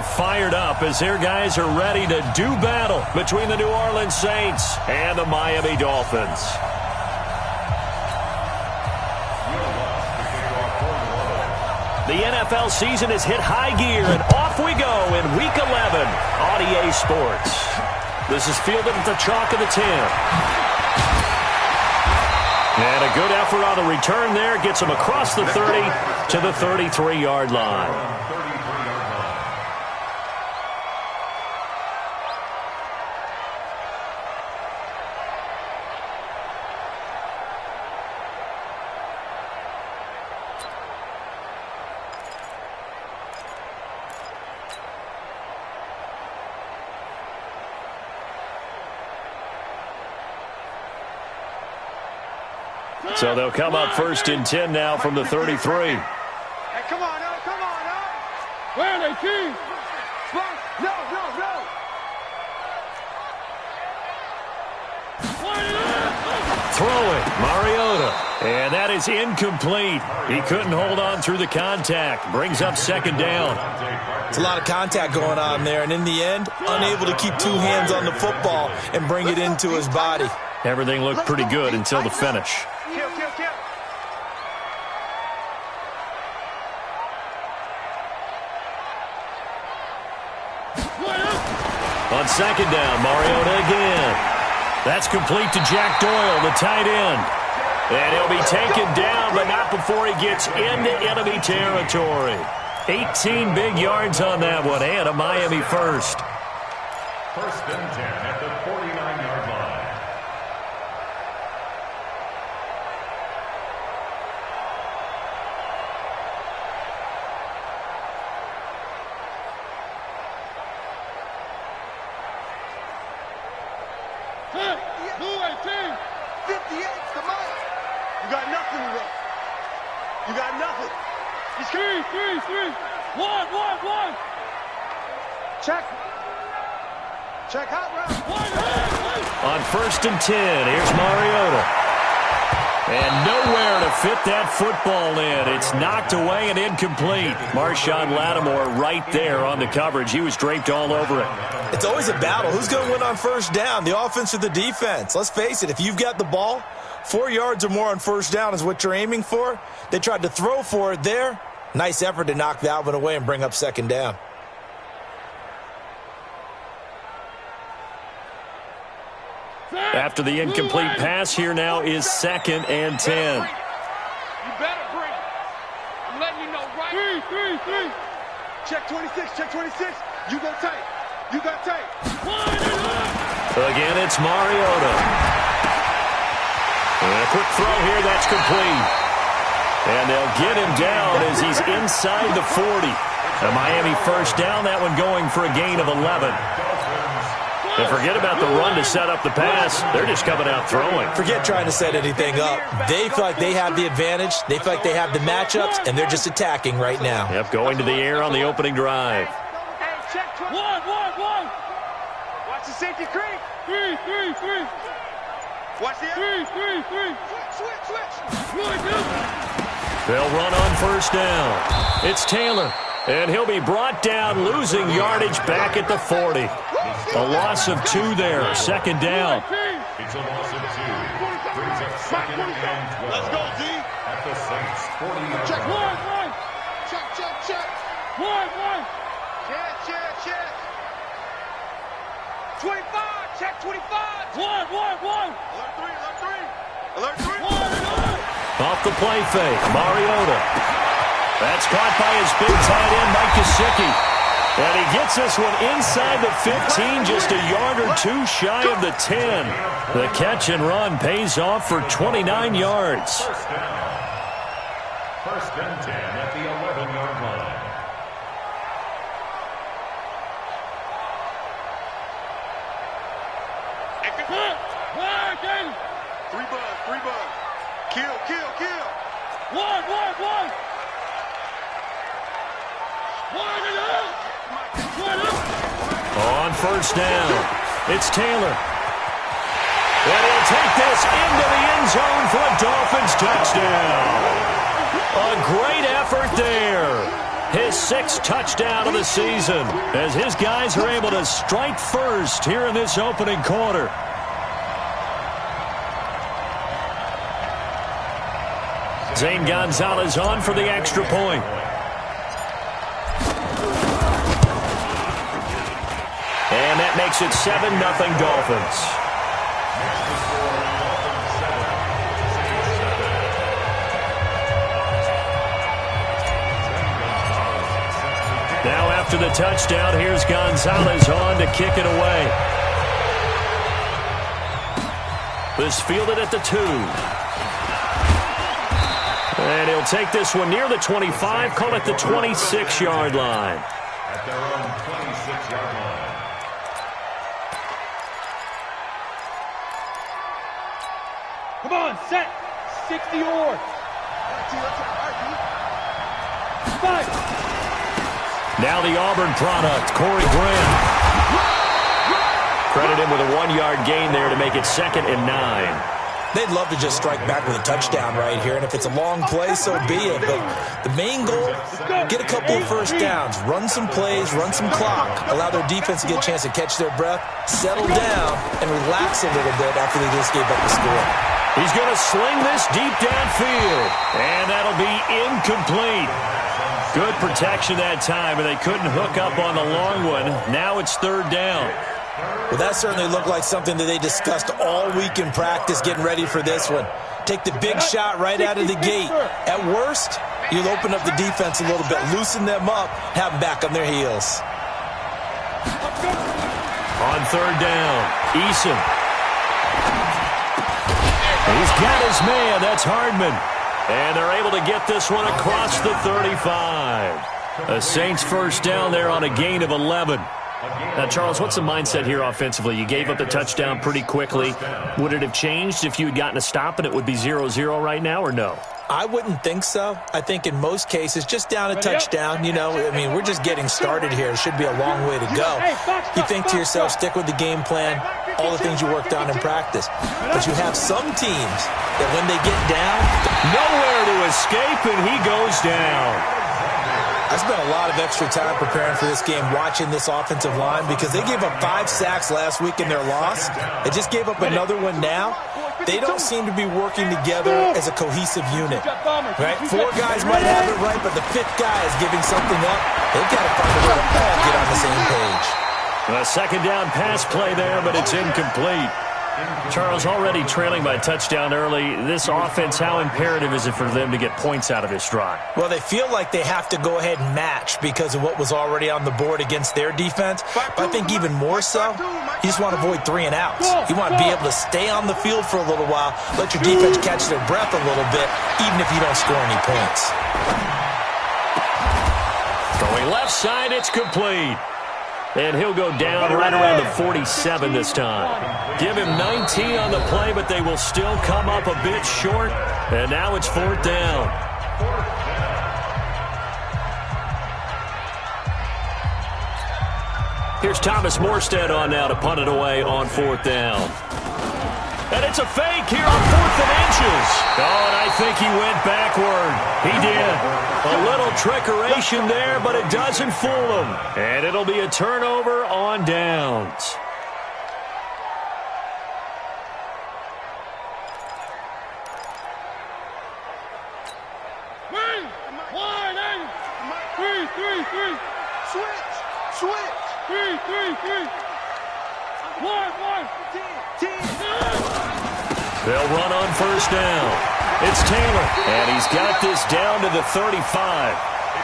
fired up as their guys are ready to do battle between the New Orleans Saints and the Miami Dolphins. The NFL season has hit high gear, and off we go in Week 11 on EA Sports. This is fielded at the chalk of the 10. And a good effort on the return there gets him across the 30 to the 33-yard line. So they'll come up first and 10 now from the 33. Hey, come on, no, come on, no. Where are they, team? No. Throwing, Mariota. And that is incomplete. He couldn't hold on through the contact. Brings up second down. It's a lot of contact going on there, and in the end, unable to keep two hands on the football and bring it into his body. Everything looked pretty good until the finish. Kill. On second down, Mariota again. That's complete to Jack Doyle, the tight end. And he'll be taken down, but not before he gets into enemy territory. 18 big yards on that one, and a Miami first. First and 10 at the 49-yard line. Check hot route. On first and 10, here's Mariota. And nowhere to fit that football in. It's knocked away and incomplete. Marshawn Lattimore right there on the coverage. He was draped all over it. It's always a battle. Who's going to win on first down, the offense or the defense? Let's face it, if you've got the ball, 4 yards or more on first down is what you're aiming for. They tried to throw for it there. Nice effort to knock that one away and bring up second down. After the incomplete pass, here now is second and 10. You better bring it. I'm letting you know right. Three. Check 26. You go tight. Again, it's Mariota. And a quick throw here, that's complete. And they'll get him down as he's inside the 40. A Miami first down, that one going for a gain of 11. And forget about the run to set up the pass. They're just coming out throwing. Forget trying to set anything up. They feel like they have the advantage. They feel like they have the matchups, and they're just attacking right now. Yep, going to the air on the opening drive. Hey, check 1. Watch the safety creep. Three. Watch the three. Switch. They'll run on first down. It's Taylor. And he'll be brought down, losing yardage back at the 40. A loss of 2 there, second down. It's a loss of 2. Brings up second and 12. Let's go, D. At the Saints' 40-yard Check line. 1. Check. 1. Check. 25. Check 25. 1. Alert 3. Off the play fake, Mariota. That's caught by his big tight end, Mike Gesicki. And he gets this one inside the 15, just a yard or 2 shy of the 10. The catch and run pays off for 29 yards. First and 10 at the 11-yard line. Three bud. Kill. 1. On first down, it's Taylor. And he'll take this into the end zone for a Dolphins touchdown. A great effort there. His 6th touchdown of the season as his guys are able to strike first here in this opening quarter. Zane Gonzalez on for the extra point. And that makes it 7-0 Dolphins. Now after the touchdown, here's Gonzalez on to kick it away. This fielded at the 2. And he'll take this one near the 25, call it the 26-yard line. At their own 26-yard line. Come on, set. 60 or. Now the Auburn product, Corey Graham. Credit him with a 1-yard gain there to make it 2nd and 9. They'd love to just strike back with a touchdown right here, and if it's a long play, so be it. But the main goal, get a couple of first downs, run some plays, run some clock, allow their defense to get a chance to catch their breath, settle down, and relax a little bit after they just gave up the score. He's going to sling this deep downfield, and that'll be incomplete. Good protection that time, and they couldn't hook up on the long one. Now it's 3rd down. Well, that certainly looked like something that they discussed all week in practice getting ready for this one. Take the big shot right out of the gate. At worst, you'll open up the defense a little bit, loosen them up, have them back on their heels. On 3rd down, Eason. He's got his man. That's Hardman. And they're able to get this one across the 35. A Saints first down there on a gain of 11. Now, Charles, what's the mindset here offensively? You gave up the touchdown pretty quickly. Would it have changed if you had gotten a stop and it would be 0-0 right now, or no? I wouldn't think so. I think in most cases, just down a touchdown, we're just getting started here. It should be a long way to go. You think to yourself, stick with the game plan, all the things you worked on in practice. But you have some teams that when they get down, nowhere to escape, and he goes down. I spent a lot of extra time preparing for this game, watching this offensive line, because they gave up 5 sacks last week in their loss. They just gave up another one now. They don't seem to be working together as a cohesive unit. Right? 4 guys might have it right, but the 5th guy is giving something up. They've got to find a way to all get on the same page. A 2nd down pass play there, but it's incomplete. Charles, already trailing by touchdown early. This offense, how imperative is it for them to get points out of this drive? Well, they feel like they have to go ahead and match because of what was already on the board against their defense. But I think even more so, you just want to avoid 3 and outs. You want to be able to stay on the field for a little while, let your defense catch their breath a little bit, even if you don't score any points. Going left side, it's complete. And he'll go down right around the 47 this time. Give him 19 on the play, but they will still come up a bit short. And now it's 4th down. Here's Thomas Morstead on now to punt it away on 4th down. And it's a fake here on 4th and inches. Oh, and I think he went backward. He did. A little trickeration there, but it doesn't fool him. And it'll be a turnover on downs. Three. Switch. Three. One. 10. They'll run on 1st down. It's Taylor, and he's got this down to the 35.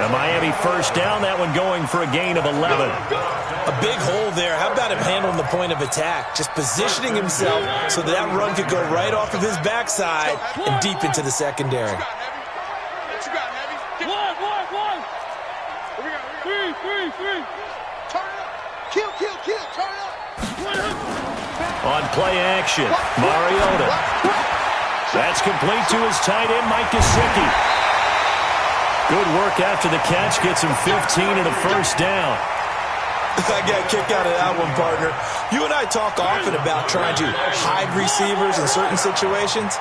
A Miami 1st down, that one going for a gain of 11. A big hole there. How about him handling the point of attack? Just positioning himself so that run could go right off of his backside and deep into the secondary. One. Three. Turn up. Kill. Turn up. On play action, Mariota. That's complete to his tight end, Mike Gesicki. Good work after the catch, gets him 15 and a 1st down. I got a kick out of that one, partner. You and I talk often about trying to hide receivers in certain situations,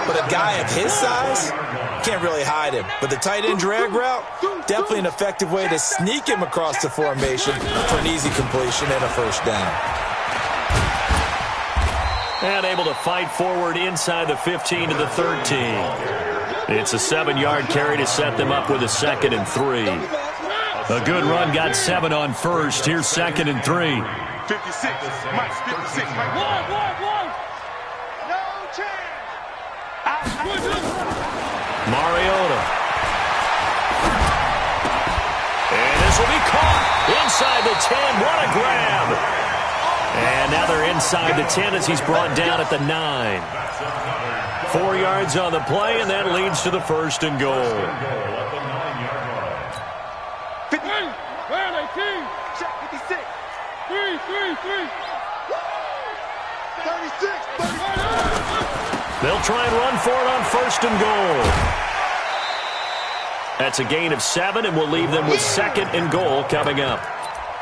but a guy of his size can't really hide him. But the tight end drag route, definitely an effective way to sneak him across the formation for an easy completion and a first down. And able to fight forward inside the 15 to the 13. It's a 7-yard carry to set them up with a 2nd and 3. A good run got 7 on first. Here's 2nd and 3. 56. Mike, 56. Mike. One. No chance. Mariota. And this will be caught inside the 10. What a grab. And now they're inside the 10 as he's brought down at the 9. 4 yards on the play, and that leads to the 1st and goal. 50. 18. Check 56. 3. 36. 30. They'll try and run for it on 1st and goal. That's a gain of 7, and we'll leave them with 2nd and goal coming up.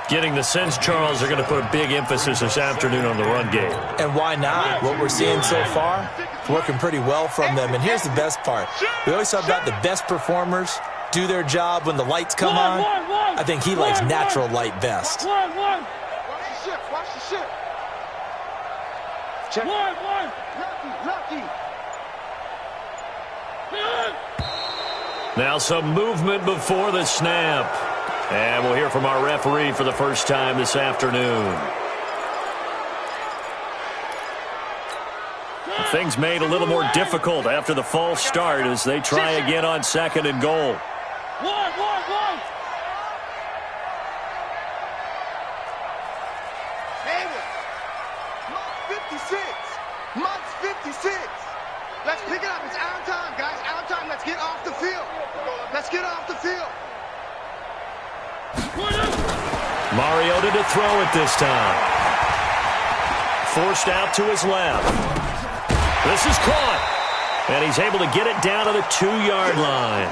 Getting the sense, Charles, they're going to put a big emphasis this afternoon on the run game. And why not? What we're seeing so far, it's working pretty well from them. And here's the best part. We always talk about the best performers do their job when the lights come on. I think he likes natural light best. Watch the ship. Check. Lucky. Now some movement before the snap. And we'll hear from our referee for the first time this afternoon. Things made a little more difficult after the false start as they try again on 2nd and goal. One. Hayward. Monk's 56. Let's pick it up. It's our time, guys. Our time. Let's get off the field. Mariota to throw it this time. Forced out to his left. This is caught. And he's able to get it down to the 2-yard line.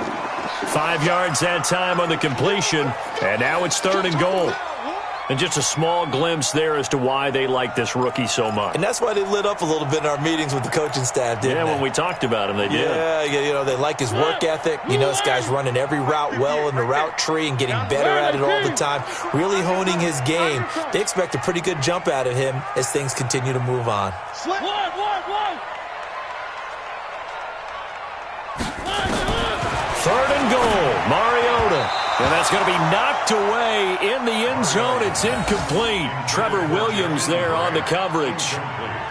5 yards that time on the completion. And now it's 3rd and goal. And just a small glimpse there as to why they like this rookie so much. And that's why they lit up a little bit in our meetings with the coaching staff, didn't they? Yeah, when we talked about him, they did. Yeah, you know, they like his work ethic. You know, this guy's running every route well in the route tree and getting better at it all the time, really honing his game. They expect a pretty good jump out of him as things continue to move on. One. 3rd and goal, Mariota. And that's going to be knocked away in the end zone. It's incomplete. Trevor Williams there on the coverage.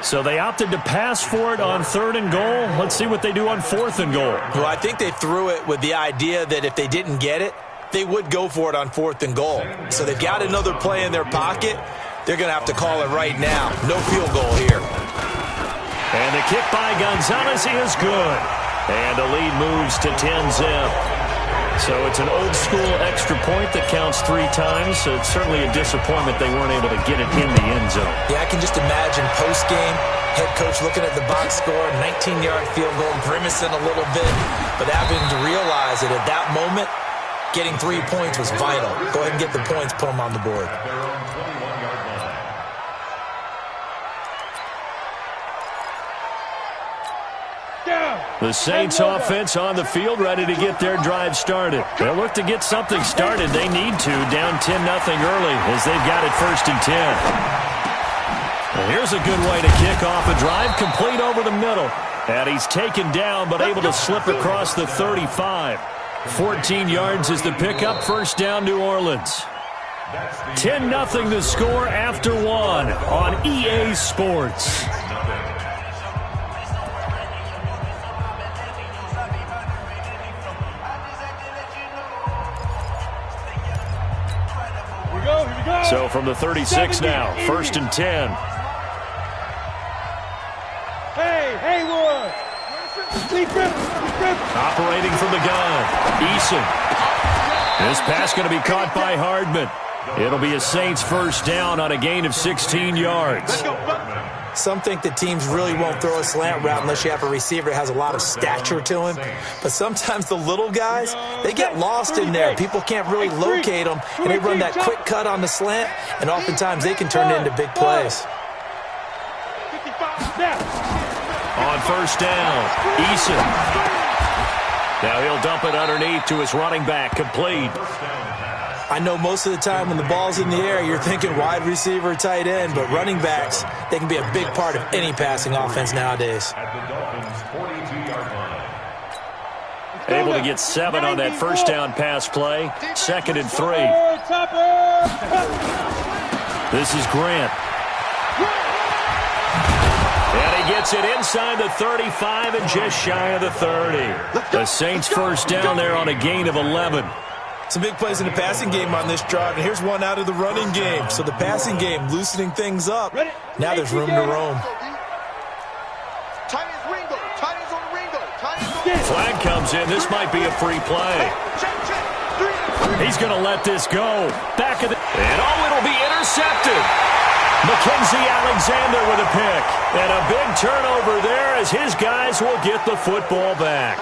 So they opted to pass for it on 3rd and goal. Let's see what they do on 4th and goal. Well, I think they threw it with the idea that if they didn't get it, they would go for it on 4th and goal. So they've got another play in their pocket. They're going to have to call it right now. No field goal here. And the kick by Gonzalez is good. And the lead moves to 10-zip. So it's an old-school extra point that counts 3 times. So it's certainly a disappointment they weren't able to get it in the end zone. Yeah, I can just imagine post-game, head coach looking at the box score, 19-yard field goal, grimacing a little bit, but having to realize that at that moment, getting 3 points was vital. Go ahead and get the points, put them on the board. The Saints offense on the field, ready to get their drive started. They'll look to get something started. They need to, down 10-0 early as they've got it 1st and 10. Well, here's a good way to kick off a drive, complete over the middle. And he's taken down, but able to slip across the 35. 14 yards is the pickup, 1st down, New Orleans. 10-0 the score after 1 on EA Sports. So from the 36 now, 1st and 10. Hey, Haywood. Operating from the gun, Eason. This pass going to be caught by Hardman. It'll be a Saints 1st down on a gain of 16 yards. Some think that teams really won't throw a slant route unless you have a receiver that has a lot of stature to him. But sometimes the little guys, they get lost in there. People can't really locate them, and they run that quick cut on the slant, and oftentimes they can turn it into big plays. On first down, Eason. Now he'll dump it underneath to his running back, complete. I know most of the time when the ball's in the air, you're thinking wide receiver, tight end, but running backs, they can be a big part of any passing offense nowadays. Able to get 7 on that first down pass play. 2nd and 3. This is Grant. And he gets it inside the 35 and just shy of the 30. The Saints first down there on a gain of 11. Some big plays in the passing game on this drive, and here's one out of the running game. So the passing game loosening things up. Now there's room to roam. Flag comes in. This might be a free play. He's going to let this go. Back of the... And it'll be intercepted. Mackenzie Alexander with a pick. And a big turnover there as his guys will get the football back.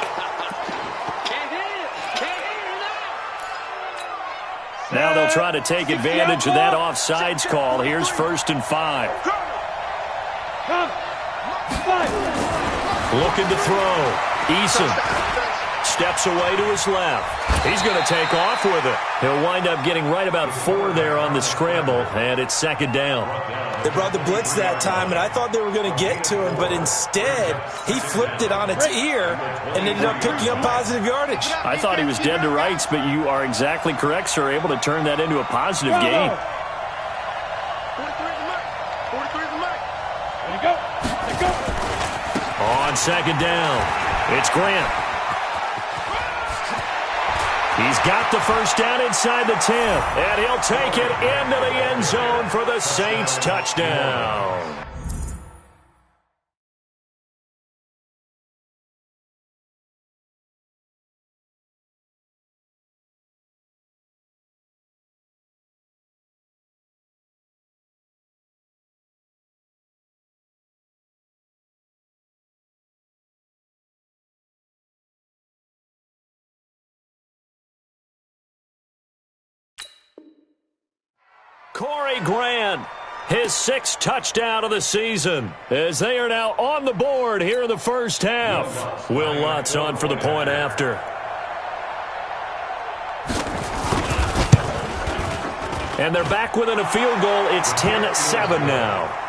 Now they'll try to take advantage of that offsides call. Here's 1st and 5. Looking to throw. Eason steps away to his left. He's going to take off with it. He'll wind up getting right about 4 there on the scramble, and it's 2nd down. They brought the blitz that time, and I thought they were going to get to him, but instead he flipped it on its ear and ended up picking up positive yardage. I thought he was dead to rights, but you are exactly correct, sir. Able to turn that into a positive gain. 43 is the mark. 43 is the mark. There you go. There you go. On 2nd down, it's Grant. He's got the first down inside the 10, and he'll take it into the end zone for the Saints touchdown. Corey Grant, his 6th touchdown of the season, as they are now on the board here in the first half. Will Lutz on for the point after. And they're back within a field goal. It's 10-7 now.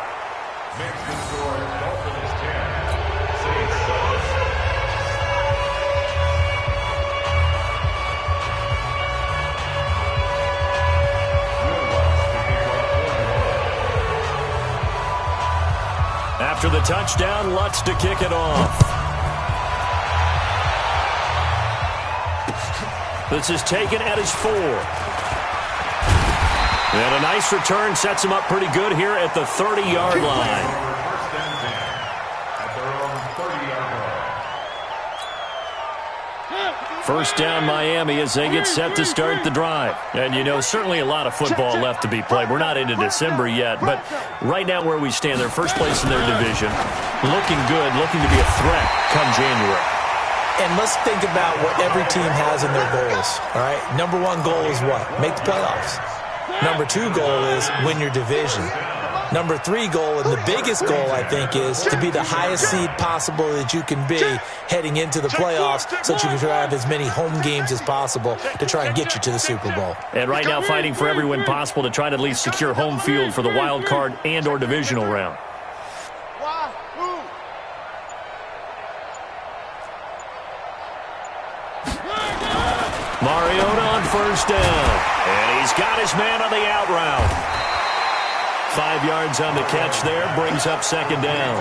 After the touchdown, Lutz to kick it off. This is taken at his 4. And a nice return sets him up pretty good here at the 30-yard line. First down Miami as they get set to start the drive. And, you know, certainly a lot of football left to be played. We're not into December yet, but right now where we stand, they're first place in their division. Looking good, looking to be a threat come January. And let's think about what every team has in their goals, all right? Number 1 goal is what? Make the playoffs. Number 2 goal is win your division. Number 3 goal, and the biggest goal, I think, is to be the highest seed possible that you can be heading into the playoffs so that you can have as many home games as possible to try and get you to the Super Bowl. And right now fighting for every win possible to try to at least secure home field for the wild card and or divisional round. Mariota on first down. And he's got his man on the out route. 5 yards on the catch there, brings up 2nd down.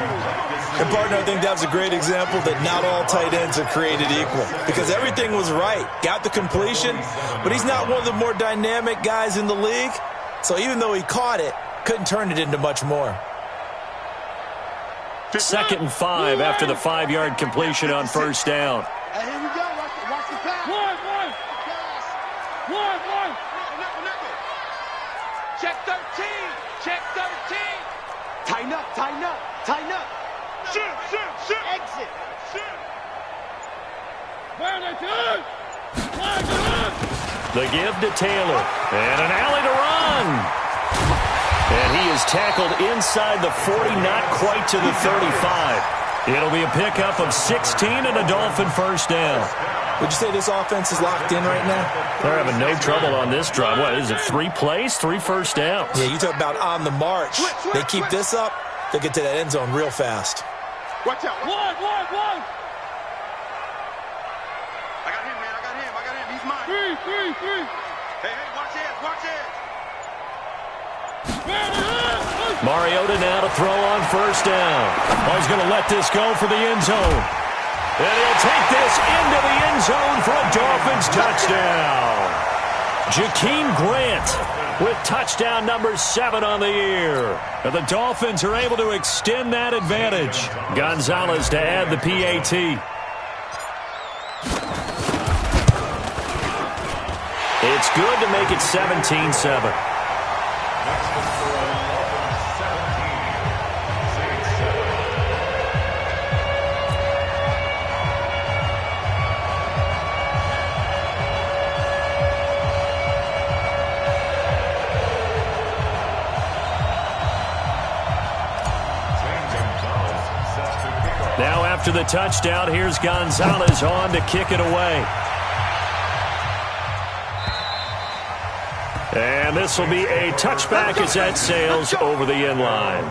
And, partner, I think that was a great example that not all tight ends are created equal because everything was right. Got the completion, but he's not one of the more dynamic guys in the league. So even though he caught it, couldn't turn it into much more. 2nd and 5 after the 5-yard completion on first down. Hey, here we go. Watch the pass. One. Check 13. Check 13. Tighten up. Tighten up. Shoot. Exit. Shoot. The give to Taylor. And an alley to run. And he is tackled inside the 40, not quite to the 35. It'll be a pickup of 16 and a Dolphin first down. Would you say this offense is locked in right now? They're having no trouble on this drive. What is it, 3 plays, 3 first downs? Yeah, you talk about on the march. They keep this up, they'll get to that end zone real fast. Watch out. One. I got him, man. He's mine. Three. Hey, watch it. Mariota now to throw on first down. Oh, he's going to let this go for the end zone. And he'll take this into the end zone for a Dolphins touchdown. Jakeem Grant with touchdown number 7 on the year. And the Dolphins are able to extend that advantage. Gonzalez to add the PAT. It's good to make it 17-7. Now after the touchdown, here's Gonzalez on to kick it away. And this will be a touchback as that sails over the end line.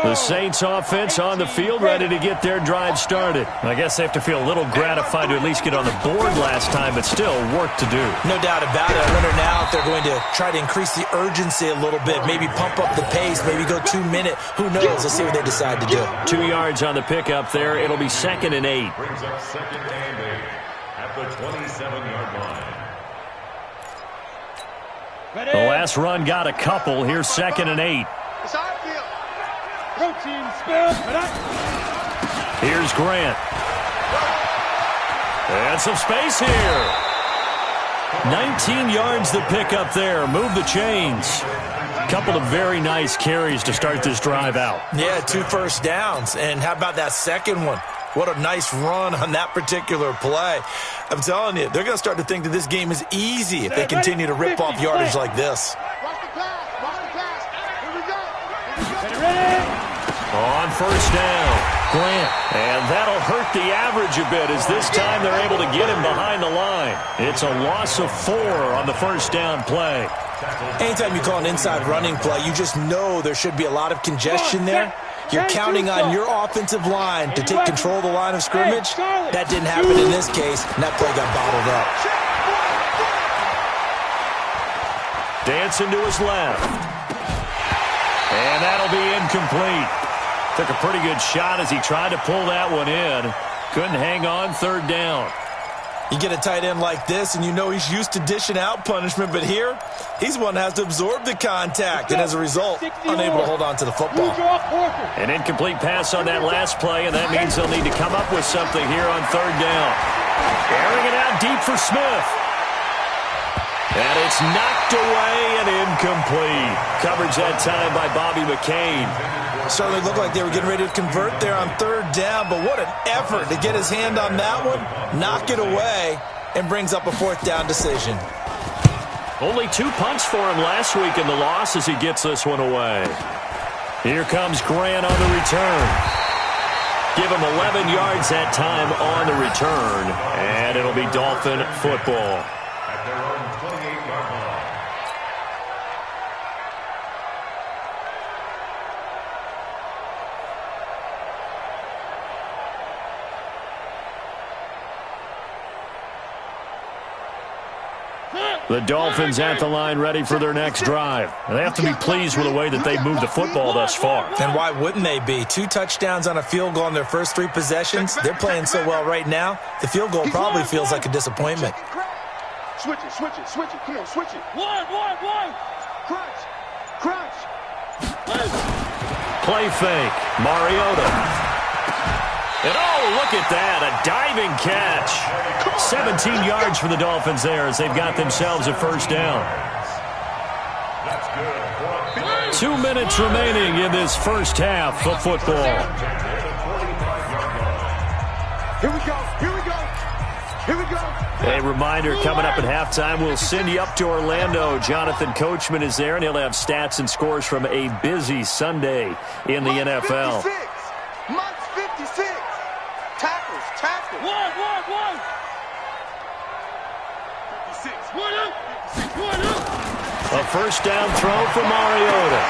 The Saints offense on the field, ready to get their drive started. I guess they have to feel a little gratified to at least get on the board last time, but still work to do. No doubt about it. I wonder now if they're going to try to increase the urgency a little bit, maybe pump up the pace, maybe go 2-minute. Who knows? Let's see what they decide to do. 2 yards on the pickup there. It'll be 2nd and 8. Brings up 2nd and 8 at the 27-yard line. The last run got a couple. Here's 2nd and 8. It's our field. Here's Grant. And some space here. 19 yards the pickup there. Move the chains. Couple of very nice carries to start this drive out. Yeah, 2 first downs. And how about that second one? What a nice run on that particular play. I'm telling you, they're going to start to think that this game is easy if they continue to rip off yardage like this. Watch the pass. Here we go. On first down, Grant. And that'll hurt the average a bit as this time they're able to get him behind the line. It's a loss of 4 on the first down play. Anytime you call an inside running play, you just know there should be a lot of congestion there. You're counting on your offensive line to take control of the line of scrimmage. That didn't happen in this case, and that play got bottled up. Dancing to his left. And that'll be incomplete. Took a pretty good shot as he tried to pull that one in. Couldn't hang on 3rd down. You get a tight end like this, and you know he's used to dishing out punishment, but here, he's one that has to absorb the contact, and as a result, unable to hold on to the football. An incomplete pass on that last play, and that means they'll need to come up with something here on 3rd down. Airing it out deep for Smith. And it's knocked away and incomplete. Coverage that time by Bobby McCain. Certainly looked like they were getting ready to convert there on 3rd down, but what an effort to get his hand on that one, knock it away, and brings up a 4th down decision. Only 2 punts for him last week in the loss as he gets this one away. Here comes Grant on the return. Give him 11 yards that time on the return, and it'll be Dolphin football. At their own 28-yard line. The Dolphins at the line ready for their next drive. They have to be pleased with the way that they've moved the football thus far. And why wouldn't they be? 2 touchdowns on a field goal in their first 3 possessions. They're playing so well right now, the field goal probably feels like a disappointment. Switch it. Come on, switch it. One. Crunch. Play fake. Mariota. And oh, look look at that, a diving catch. 17 yards for the Dolphins there as they've got themselves a first down. 2 minutes remaining in this first half of football. Here we go. Here we go. Here we go. A reminder, coming up at halftime, we'll send you up to Orlando. Jonathan Coachman is there, and he'll have stats and scores from a busy Sunday in the NFL. 56. Month 56. Tackles. One. 56. One up. A first down throw for Mariota.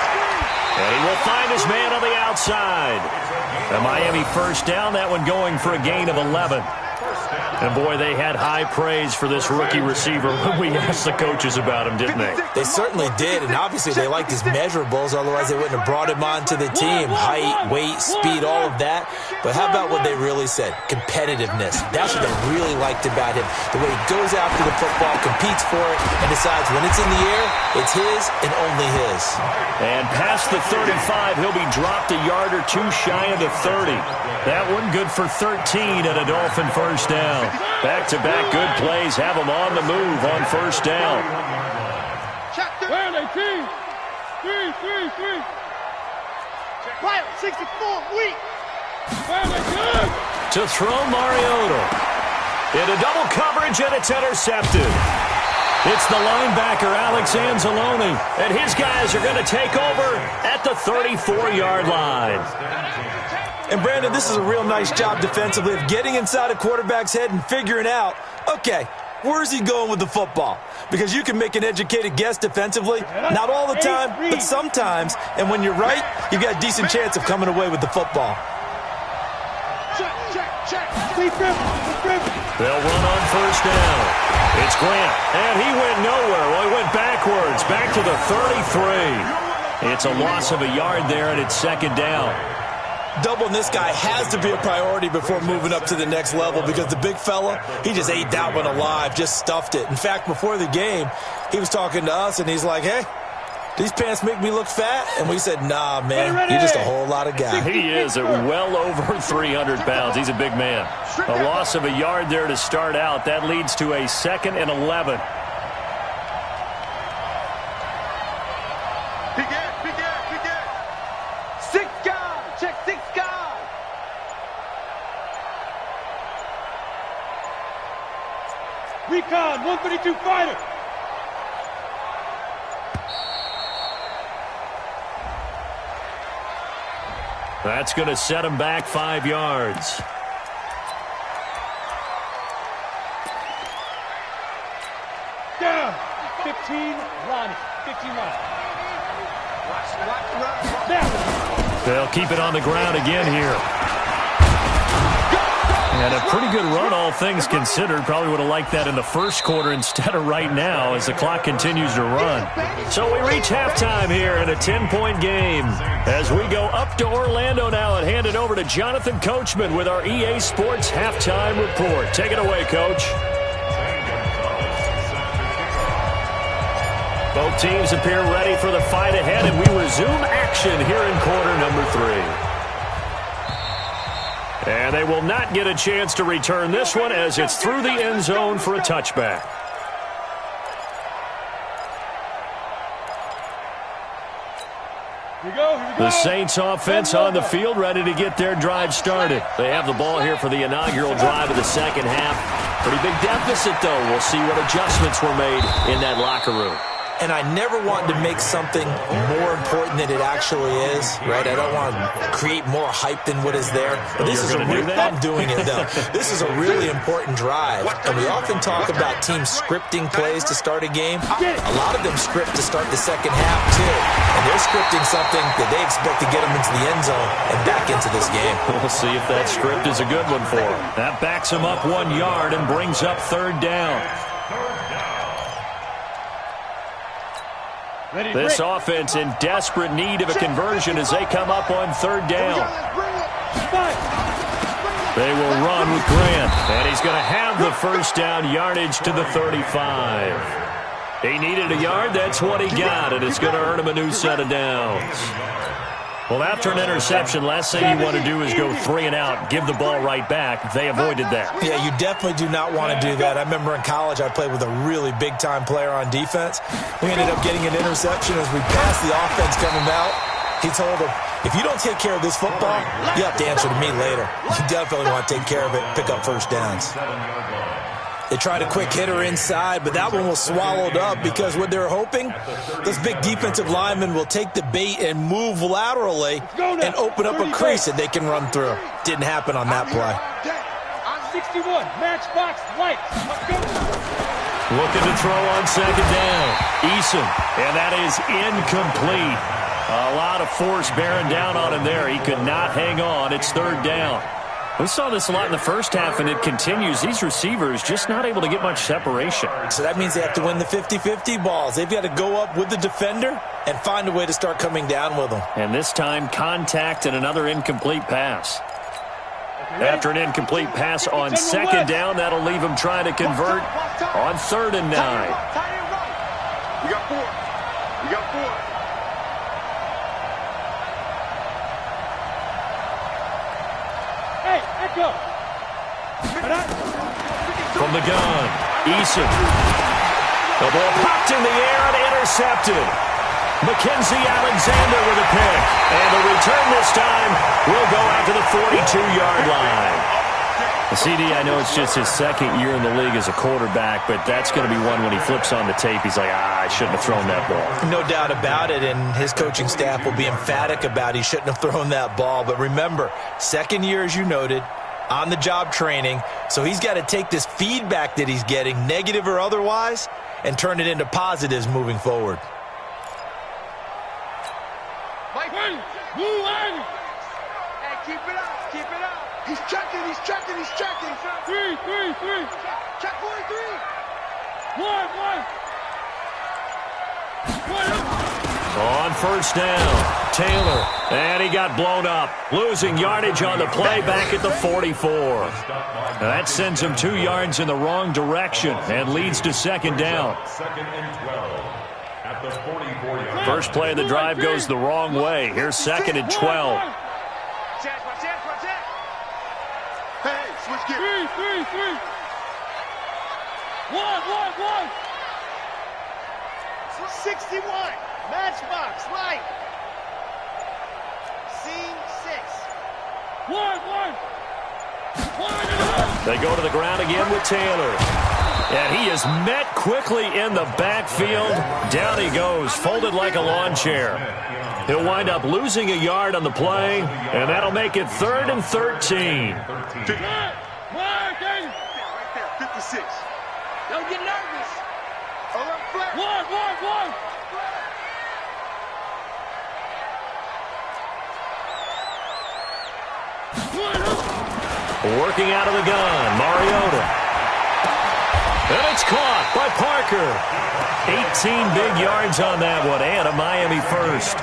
And he will find his man on the outside. A Miami first down, that one going for a gain of 11. And, boy, they had high praise for this rookie receiver when we asked the coaches about him, didn't they? They certainly did, and obviously they liked his measurables, otherwise they wouldn't have brought him onto the team. Height, weight, speed, all of that. But how about what they really said? Competitiveness. That's what they really liked about him. The way he goes after the football, competes for it, and decides when it's in the air, it's his and only his. And past the 35, he'll be dropped a yard or two shy of the 30. That one good for 13 and a Dolphin first down. Back-to-back good plays have them on the move on first down. Where are they, team? Three. Quiet, 64, weak. Where are they, good? To throw Mariota. Into double coverage, and it's intercepted. It's the linebacker, Alex Anzalone, and his guys are going to take over at the 34-yard line. And, Brandon, this is a real nice job defensively of getting inside a quarterback's head and figuring out, okay, where's he going with the football? Because you can make an educated guess defensively, not all the time, but sometimes. And when you're right, you've got a decent chance of coming away with the football. Check. They'll run on first down. It's Grant, and he went nowhere. Well, he went backwards, back to the 33. It's a loss of a yard there, and it's second down. Doubling this guy has to be a priority before moving up to the next level because the big fella, he just ate that one alive, just stuffed it. In fact, before the game, he was talking to us, and he's like, hey, these pants make me look fat? And we said, nah, man, you're just a whole lot of guy. He is at well over 300 pounds. He's a big man. A loss of a yard there to start out. That leads to a 2nd and 11. Recon, 132 fighter. That's going to set him back 5 yards. Down. 15, Ronnie. 15 Ronnie. They'll keep it on the ground again here. And a pretty good run, all things considered. Probably would have liked that in the first quarter instead of right now as the clock continues to run. So we reach halftime here in a 10-point game as we go up to Orlando now and hand it over to Jonathan Coachman with our EA Sports Halftime Report. Take it away, Coach. Both teams appear ready for the fight ahead, and we resume action here in quarter number 3. And they will not get a chance to return this one as it's through the end zone for a touchback. Here we go. The Saints offense on the field, ready to get their drive started. They have the ball here for the inaugural drive of the second half. Pretty big deficit, though. We'll see what adjustments were made in that locker room. And I never wanted to make something more important than it actually is, right? I don't want to create more hype than what is there. But this is a real, I'm doing it, though. This is a really important drive. And we often talk about teams scripting plays to start a game. A lot of them script to start the second half, too. And they're scripting something that they expect to get them into the end zone and back into this game. We'll see if that script is a good one for them. That backs them up 1 yard and brings up third down. This offense in desperate need of a conversion as they come up on third down. They will run with Grant, and he's going to have the first down yardage to the 35. He needed a yard. That's what he got, and it's going to earn him a new set of downs. Well, after an interception, last thing you want to do is go 3 and out, give the ball right back. They avoided that. Yeah, you definitely do not want to do that. I remember in college I played with a really big-time player on defense. We ended up getting an interception as we passed the offense coming out. He told him, if you don't take care of this football, you have to answer to me later. You definitely want to take care of it, pick up first downs. They tried a quick hitter inside, but that one was swallowed up because what they're hoping, those big defensive linemen will take the bait and move laterally and open up a crease that they can run through. Didn't happen on that play. I'm 61, matchbox lights. Let's go. Looking to throw on second down. Eason, and that is incomplete. A lot of force bearing down on him there. He could not hang on. It's third down. We saw this a lot in the first half, and it continues. These receivers just not able to get much separation. So that means they have to win the 50-50 balls. They've got to go up with the defender and find a way to start coming down with them. And this time, contact and another incomplete pass. After an incomplete pass on second down, that'll leave him trying to convert on 3rd and 9. We got 4. We got 4. Go. From the gun, Eason. The ball popped in the air and intercepted. Mackenzie Alexander with a pick. And the return this time will go out to the 42-yard line. CD, I know it's just his second year in the league as a quarterback, but that's going to be one when he flips on the tape. He's like, I shouldn't have thrown that ball. No doubt about it, and his coaching staff will be emphatic about he shouldn't have thrown that ball. But remember, second year, as you noted, on-the-job training, so he's got to take this feedback that he's getting, negative or otherwise, and turn it into positives moving forward. Mike, move on! Hey, keep it up, keep it up. He's checking, he's checking, he's checking. 3. Check 43. 1. On first down, Taylor, and he got blown up, losing yardage on the play back at the 44. Now that sends him 2 yards in the wrong direction and leads to second down. Second and 12 at the 44-yard. First play of the drive goes the wrong way. Here's second and 12. Check. Hey, switch gears. 3. 1. 61. Matchbox, light. Scene 6. 1. They go to the ground again with Taylor. And he is met quickly in the backfield. Down he goes, folded like a lawn chair. He'll wind up losing a yard on the play, and that'll make it 3rd and 13. Right there, 56. Don't get nervous. 1. Working out of the gun, Mariota. And it's caught by Parker. 18 big yards on that one, and a Miami first.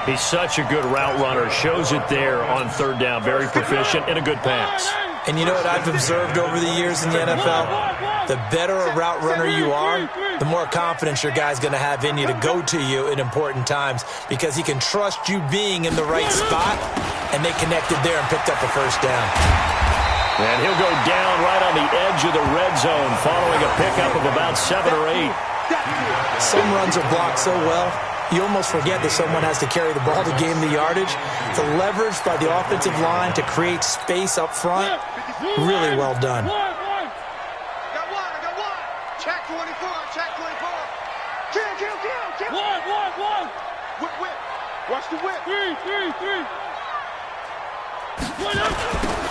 He's such a good route runner. Shows it there on 3rd down. Very proficient and a good pass. And you know what I've observed over the years in the NFL? The better a route runner you are, the more confidence your guy's going to have in you to go to you in important times because he can trust you being in the right spot, and they connected there and picked up a first down. And he'll go down right on the edge of the red zone following a pickup of about 7 or 8. Some runs are blocked so well, you almost forget that someone has to carry the ball to gain the yardage. The leverage by the offensive line to create space up front, really well done. I got one. Check 24. Kill. 1. Whip. Watch the whip. 3.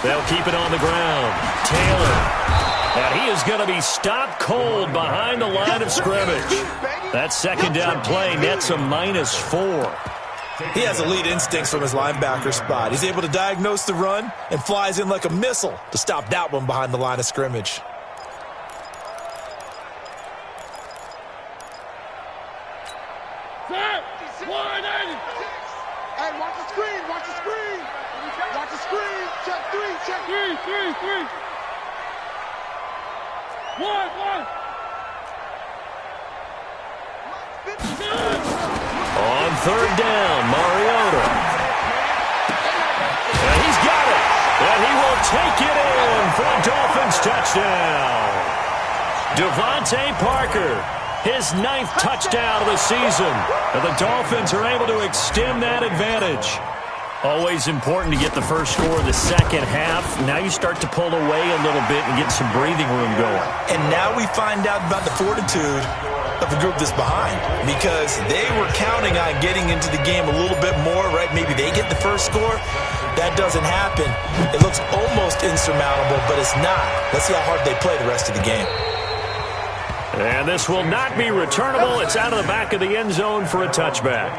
They'll keep it on the ground. Taylor. And he is going to be stopped cold behind the line of scrimmage. That second down play nets a -4. He has elite instincts from his linebacker spot. He's able to diagnose the run and flies in like a missile to stop that one behind the line of scrimmage. Hey, watch the screen. Check 3. 1. On 3rd down, Mariota. take it in for a Dolphins touchdown. Devontae Parker, his 9th touchdown of the season. And the Dolphins are able to extend that advantage. Always important to get the first score of the second half. Now you start to pull away a little bit and get some breathing room going. And now we find out about the fortitude of the group that's behind, because they were counting on getting into the game a little bit more, right? Maybe they get the first score. That doesn't happen. It looks almost insurmountable, but it's not. Let's see how hard they play the rest of the game. And this will not be returnable. It's out of the back of the end zone for a touchback.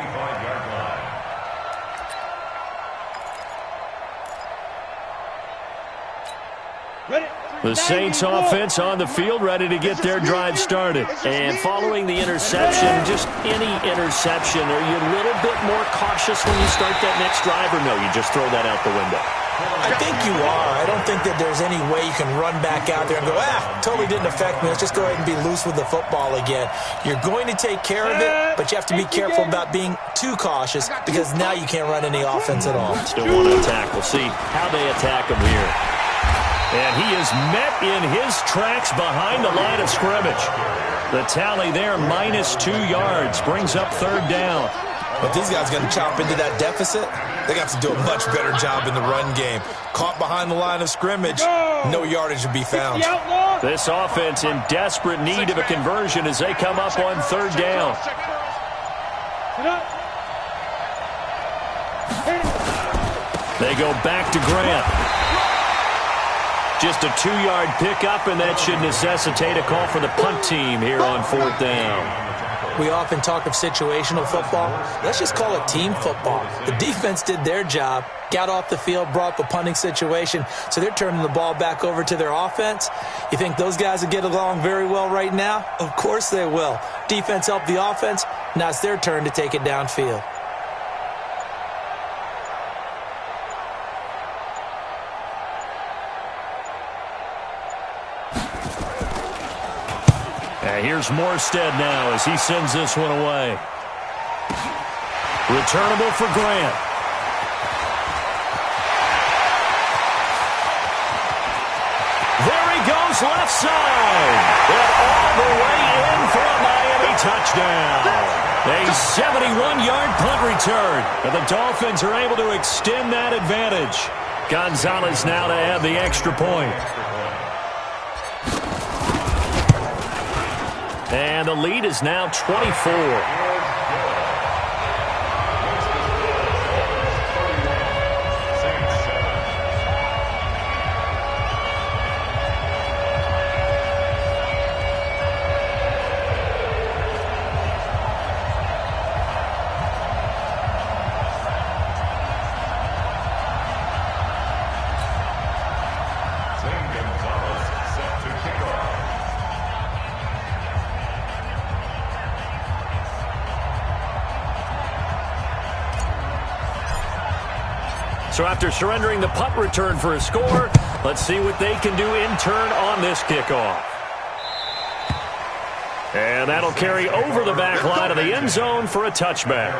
The Saints offense on the field, ready to get their drive started. And following the interception, just any interception, are you a little bit more cautious when you start that next drive, or no, you just throw that out the window? I think you are. I don't think that there's any way you can run back out there and go, totally didn't affect me. Let's just go ahead and be loose with the football again. You're going to take care of it, but you have to be careful about being too cautious, because now you can't run any offense at all. Still want to attack. We'll see how they attack him here. And he is met in his tracks behind the line of scrimmage. The tally there, -2 yards, brings up 3rd down. But these guys are going to chop into that deficit. They got to do a much better job in the run game. Caught behind the line of scrimmage, no yardage to be found. This offense in desperate need of a conversion as they come up on 3rd down. They go back to Grant. Just a 2-yard pickup, and that should necessitate a call for the punt team here on 4th down. We often talk of situational football. Let's just call it team football. The defense did their job, got off the field, brought up a punting situation, so they're turning the ball back over to their offense. You think those guys will get along very well right now? Of course they will. Defense helped the offense. Now it's their turn to take it downfield. Here's Morstead now as he sends this one away. Returnable for Grant. There he goes left side. And all the way in for a Miami touchdown. A 71-yard punt return. And the Dolphins are able to extend that advantage. Gonzalez now to add the extra point. And the lead is now 24. So after surrendering the punt return for a score, let's see what they can do in turn on this kickoff. And that'll carry over the back line of the end zone for a touchback.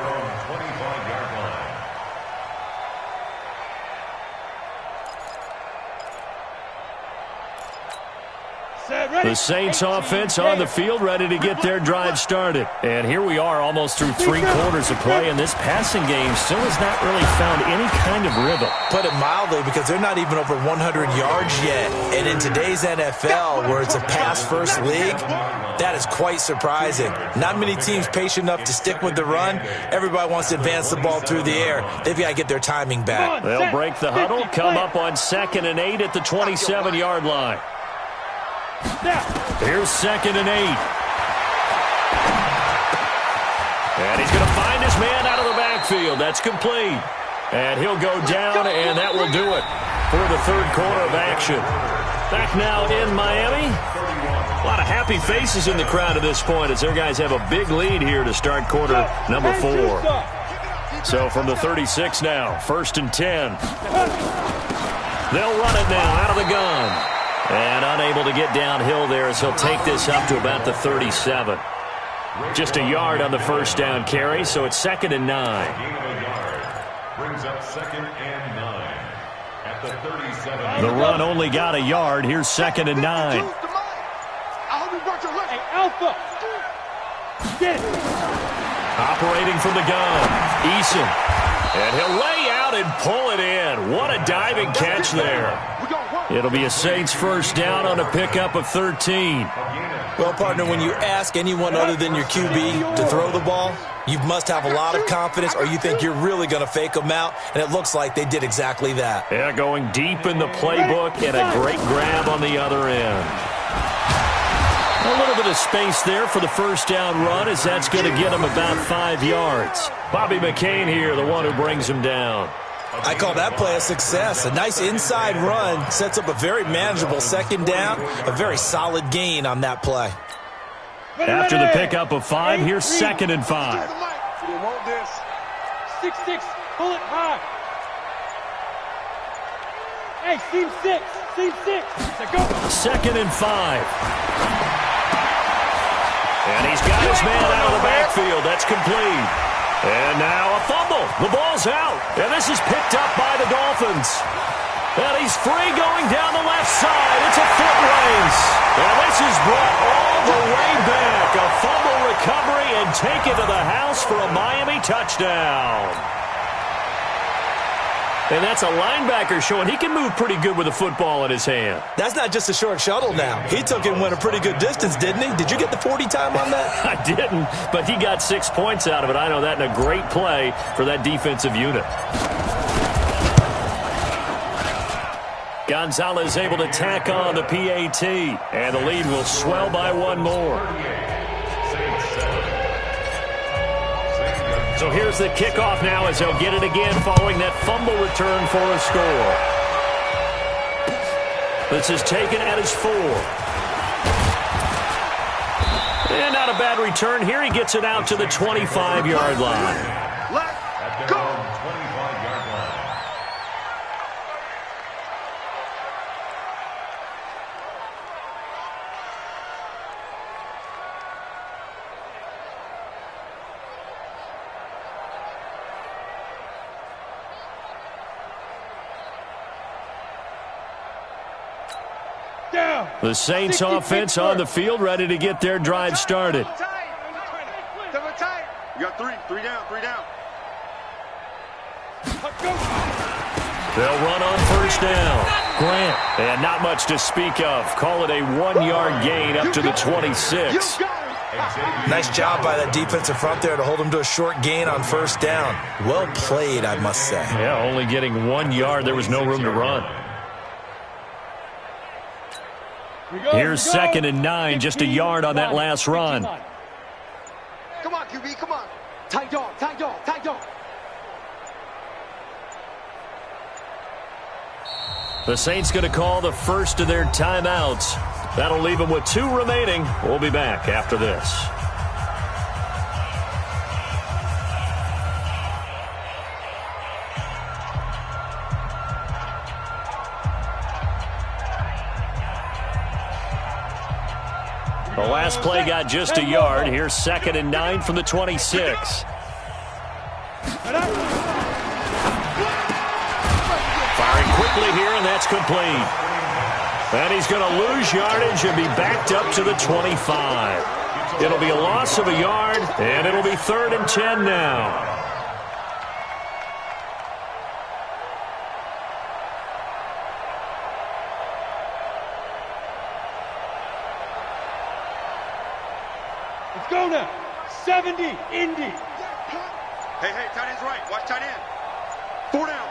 The Saints offense on the field, ready to get their drive started. And here we are almost through 3 quarters of play, and this passing game still has not really found any kind of rhythm. Put it mildly, because they're not even over 100 yards yet. And in today's NFL, where it's a pass-first league, that is quite surprising. Not many teams patient enough to stick with the run. Everybody wants to advance the ball through the air. They've got to get their timing back. They'll break the huddle, come up on 2nd and 8 at the 27-yard line. Here's 2nd and 8. And he's going to find his man out of the backfield. That's complete. And he'll go down, and that will do it for the 3rd quarter of action. Back now in Miami. A lot of happy faces in the crowd at this point as their guys have a big lead here to start quarter number 4. So from the 36 now, 1st and 10. They'll run it now out of the gun. And unable to get downhill there as he'll take this up to about the 37. Just a yard on the 1st down carry, so it's 2nd and 9. Brings up 2nd and 9. At the 37. The run only got a yard. Here's 2nd and 9. I hope you brought your left. Hey, Alpha. Get it. Operating from the gun, Eason. And he'll lay out and pull it in. What a diving catch there. It'll be a Saints first down on a pickup of 13. Well, partner, when you ask anyone other than your QB to throw the ball, you must have a lot of confidence or you think you're really going to fake them out, and it looks like they did exactly that. Yeah, going deep in the playbook and a great grab on the other end. A little bit of space there for the first down run, as that's going to get him about 5 yards. Bobby McCain here, the one who brings him down. I call that play a success. A nice inside run sets up a very manageable 2nd down, a very solid gain on that play. After the pickup of 5, here's 2nd and 5. You want this. 6-6, pull it high. Hey, seam 6, seam 6. Go. 2nd and 5. And he's got his man out of the backfield. That's complete. And now a fumble. The ball's out. And this is picked up by the Dolphins. And he's free going down the left side. It's a foot race. And this is brought all the way back. A fumble recovery and taken to the house for a Miami touchdown. And that's a linebacker showing he can move pretty good with a football in his hand. That's not just a short shuttle now. He took it and went a pretty good distance, didn't he? Did you get the 40 time on that? I didn't, but he got 6 points out of it. I know that, and a great play for that defensive unit. Gonzalez able to tack on the PAT, and the lead will swell by 1 more. So here's the kickoff now as they'll get it again following that fumble return for a score. This is taken at his 4. And not a bad return here. He gets it out to the 25-yard line. Let's go. 25-yard line. The Saints offense on the field, ready to get their drive started. You got 3 down. They'll run on first down. Grant, and not much to speak of. Call it a 1-yard gain up to the 26. Nice job by that defensive front there to hold him to a short gain on first down. Well played, I must say. Yeah, only getting 1 yard. There was no room to run. Here's 2nd and 9, just a yard on that last run. Come on, QB, come on. Tight dog. The Saints going to call the first of their timeouts. That'll leave them with 2 remaining. We'll be back after this. The last play got just a yard. Here's 2nd and 9 from the 26. Firing quickly here, and that's complete. And he's going to lose yardage and be backed up to the 25. It'll be a loss of a yard, and it'll be 3rd and 10 now. Let's go now. 70, Indy. Hey, tight end's right. Watch tight end. 4 down.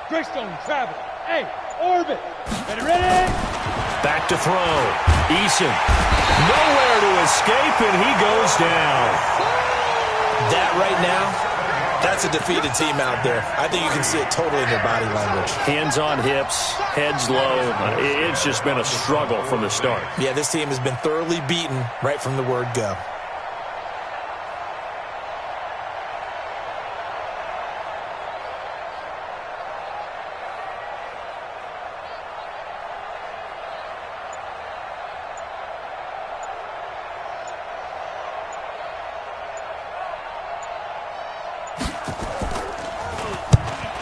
Greystone, travel. Hey, orbit. Ready? Back to throw. Eason. Nowhere to escape, and he goes down. That right now, that's a defeated team out there. I think you can see it totally in their body language. Hands on hips, heads low. It's just been a struggle from the start. Yeah, this team has been thoroughly beaten right from the word go.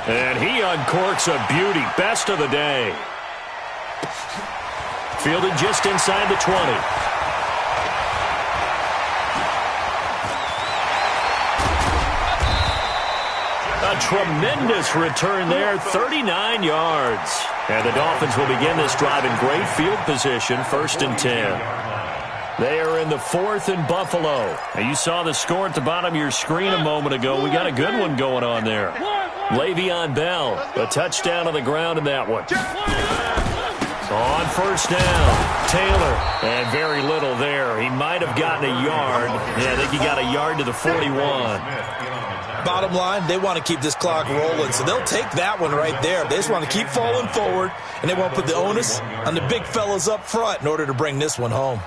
And he uncorks a beauty. Best of the day. Fielded just inside the 20. A tremendous return there, 39 yards. And the Dolphins will begin this drive in great field position, 1st and 10. They are in the 4th and Buffalo. Now, you saw the score at the bottom of your screen a moment ago. We got a good one going on there. Le'Veon Bell, a touchdown on the ground in that one. On 1st down, Taylor, and very little there. He might have gotten a yard. Yeah, I think he got a yard to the 41. Bottom line, they want to keep this clock rolling, so they'll take that one right there. They just want to keep falling forward, and they won't put the onus on the big fellas up front in order to bring this one home.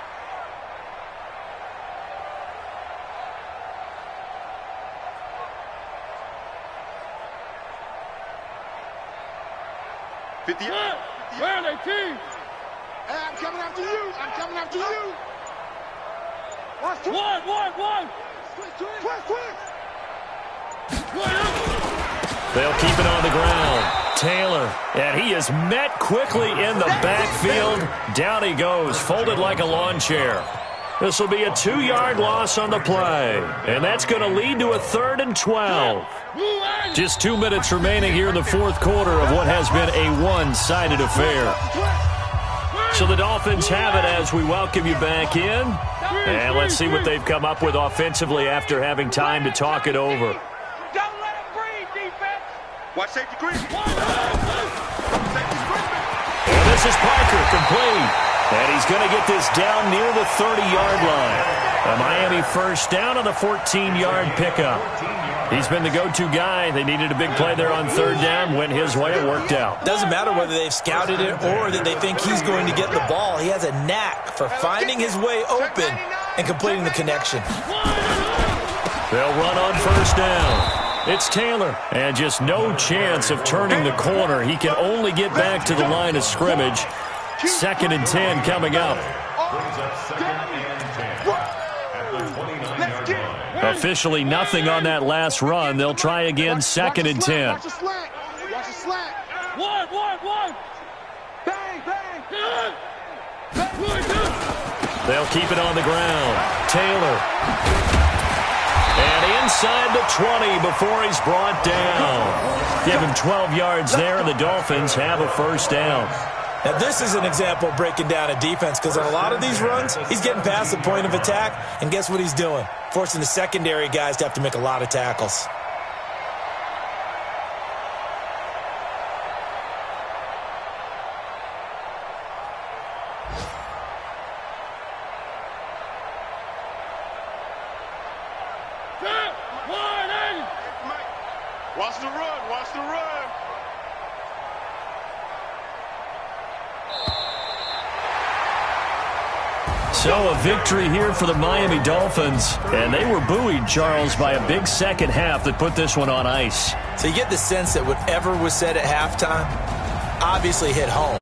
Where they team? Hey, I'm coming after you. I'm coming after you. One. Quick. They'll keep it on the ground. Taylor, and he is met quickly in the backfield. Down he goes, folded like a lawn chair. This will be a 2-yard loss on the play, and that's going to lead to a 3rd and 12. Just 2 minutes remaining here in the 4th quarter of what has been a one-sided affair. So the Dolphins have it as we welcome you back in. And let's see what they've come up with offensively after having time to talk it over. Don't let him breathe, defense. Watch safety green. And this is Parker, complete. And he's going to get this down near the 30-yard line. A Miami 1st down on the 14-yard pickup. He's been the go-to guy. They needed a big play there on 3rd down. Went his way. It worked out. Doesn't matter whether they've scouted it or that they think he's going to get the ball. He has a knack for finding his way open and completing the connection. They'll run on 1st down. It's Taylor. And just no chance of turning the corner. He can only get back to the line of scrimmage. 2nd and 10 coming up. Officially nothing on that last run. They'll try again, 2nd and 10. Watch the slack. One. Bang. They'll keep it on the ground. Taylor. And inside the 20 before he's brought down. Give him 12 yards there, and the Dolphins have a 1st down. Now, this is an example of breaking down a defense because on a lot of these runs, he's getting past the point of attack, and guess what he's doing? Forcing the secondary guys to have to make a lot of tackles. Watch the run. So a victory here for the Miami Dolphins. And they were buoyed, Charles, by a big second half that put this one on ice. So you get the sense that whatever was said at halftime obviously hit home.